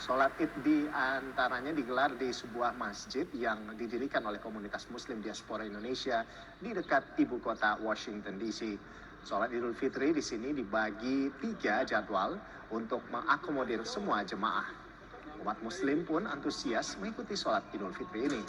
Sholat Id di antaranya digelar di sebuah masjid yang didirikan oleh komunitas Muslim diaspora Indonesia di dekat ibu kota Washington DC. Sholat Idul Fitri di sini dibagi 3 jadwal untuk mengakomodir semua jemaah. Umat Muslim pun antusias mengikuti sholat Idul Fitri ini.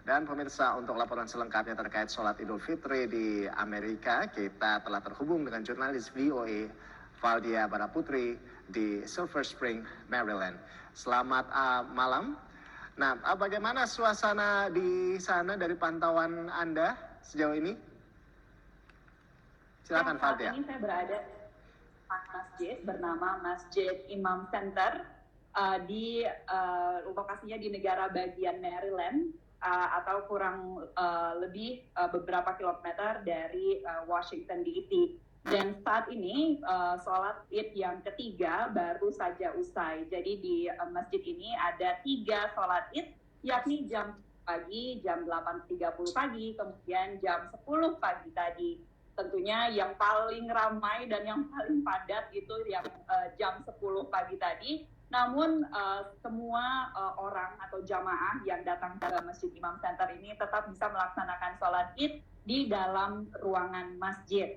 Dan pemirsa, untuk laporan selengkapnya terkait sholat Idul Fitri di Amerika, kita telah terhubung dengan jurnalis VOA Valdia Baraputri di Silver Spring, Maryland. Selamat malam. Nah, bagaimana suasana di sana dari pantauan Anda sejauh ini? Silakan Valdia. Saat ini saya berada di masjid bernama Masjid Imam Center di lokasinya di negara bagian Maryland. Atau kurang lebih beberapa kilometer dari Washington DC. Dan saat ini sholat Id yang ketiga baru saja usai. Jadi di masjid ini ada 3 sholat Id, yakni jam pagi, jam 8.30 pagi, kemudian jam 10 pagi tadi. Tentunya yang paling ramai dan yang paling padat itu yang jam 10 pagi tadi. Namun semua orang atau jamaah yang datang ke Masjid Imam Center ini tetap bisa melaksanakan sholat Id di dalam ruangan masjid.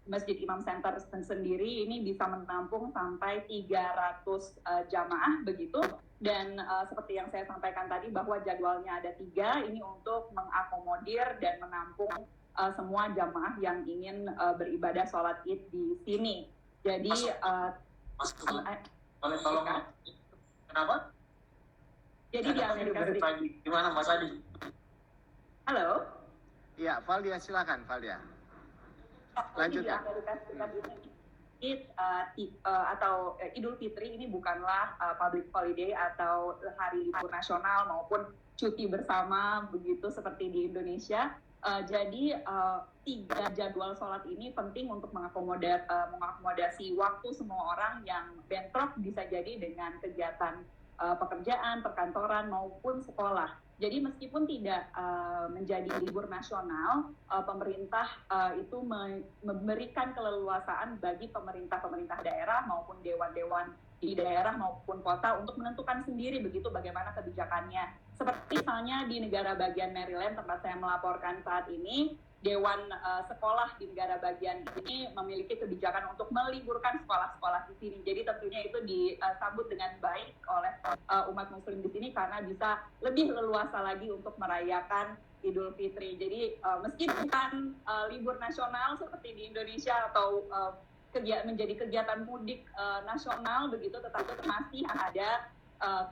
Masjid Imam Center sendiri ini bisa menampung sampai 300 jamaah begitu. Dan seperti yang saya sampaikan tadi bahwa jadwalnya ada 3, ini untuk mengakomodir dan menampung semua jamaah yang ingin beribadah sholat Id di sini. Jadi boleh tolong kenapa? Jadi di Amerika Serikat. Gimana Mas Adi? Halo? Iya, Valdia, silakan Valdia. Lanjut ya. Di Amerika Serikat ini atau Idul Fitri ini bukanlah public holiday atau hari libur nasional maupun cuti bersama begitu seperti di Indonesia. Jadi 3 jadwal sholat ini penting untuk mengakomodasi waktu semua orang yang bentrok bisa jadi dengan kegiatan pekerjaan, perkantoran maupun sekolah. Jadi meskipun tidak menjadi libur nasional, pemerintah itu memberikan keleluasaan bagi pemerintah daerah maupun dewan-dewan di daerah maupun kota untuk menentukan sendiri begitu bagaimana kebijakannya. Seperti misalnya di negara bagian Maryland tempat saya melaporkan saat ini, Dewan Sekolah di negara bagian ini memiliki kebijakan untuk meliburkan sekolah-sekolah di sini. Jadi tentunya itu disambut dengan baik oleh umat Muslim di sini karena bisa lebih leluasa lagi untuk merayakan Idul Fitri. Jadi meski bukan libur nasional seperti di Indonesia atau menjadi kegiatan mudik nasional begitu, tetapi masih ada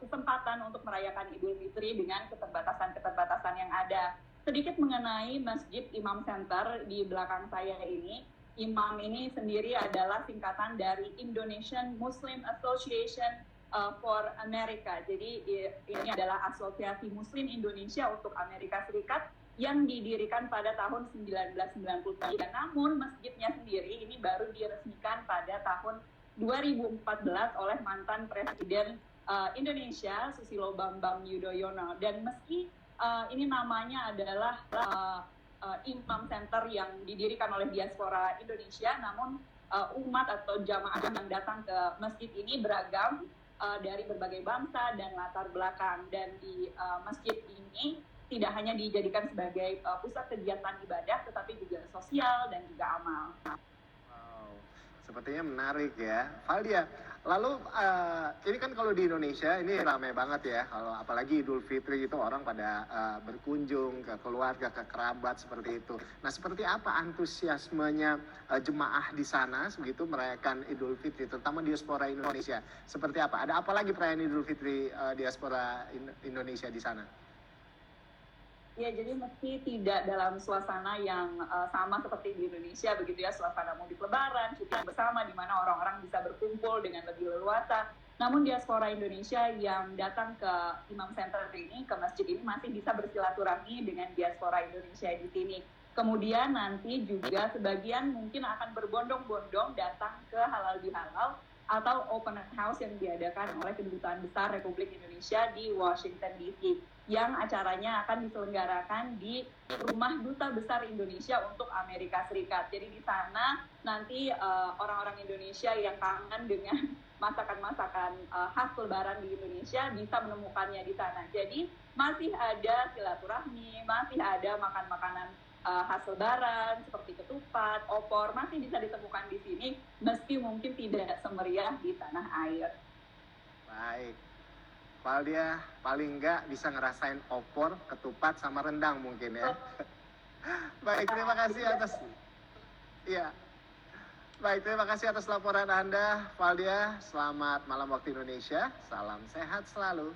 kesempatan untuk merayakan Idul Fitri dengan keterbatasan-keterbatasan yang ada. Sedikit mengenai Masjid Imam Center di belakang saya ini, Imam ini sendiri adalah singkatan dari Indonesian Muslim Association for America. Jadi ini adalah Asosiasi Muslim Indonesia untuk Amerika Serikat yang didirikan pada tahun 1993. Namun masjidnya sendiri ini baru diresmikan pada tahun 2014 oleh mantan Presiden Indonesia Susilo Bambang Yudhoyono. Dan meski ini namanya adalah Imam Center yang didirikan oleh diaspora Indonesia, namun umat atau jamaah yang datang ke masjid ini beragam dari berbagai bangsa dan latar belakang. Dan di masjid ini tidak hanya dijadikan sebagai pusat kegiatan ibadah, tetapi juga sosial dan juga amal. Wow, sepertinya menarik ya, Valdia. Lalu ini kan kalau di Indonesia ini ramai banget ya, kalau apalagi Idul Fitri itu orang pada berkunjung ke keluarga, ke kerabat seperti itu. Nah, seperti apa antusiasmenya jemaah di sana begitu merayakan Idul Fitri, terutama diaspora Indonesia? Seperti apa? Ada apa lagi perayaan Idul Fitri diaspora Indonesia di sana? Ya, jadi meski tidak dalam suasana yang sama seperti di Indonesia begitu ya, suasana mudik lebaran, cuti bersama di mana orang-orang bisa berkumpul dengan lebih leluasa. Namun diaspora Indonesia yang datang ke Imam Center ini, ke masjid ini masih bisa bersilaturahmi dengan diaspora Indonesia di sini. Kemudian nanti juga sebagian mungkin akan berbondong-bondong datang ke Halal Bihalal atau open house yang diadakan oleh Kedutaan Besar Republik Indonesia di Washington DC, yang acaranya akan diselenggarakan di Rumah Duta Besar Indonesia untuk Amerika Serikat. Jadi di sana nanti orang-orang Indonesia yang kangen dengan masakan-masakan khas Lebaran di Indonesia bisa menemukannya di sana. Jadi masih ada silaturahmi, masih ada makan-makanan khas Lebaran seperti ketupat, opor masih bisa ditemukan di sini, meski mungkin tidak semeriah di tanah air. Baik, Valdia paling nggak bisa ngerasain opor, ketupat, sama rendang mungkin ya. Baik, terima kasih atas Baik, terima kasih atas laporan Anda, Valdia. Selamat malam waktu Indonesia. Salam sehat selalu.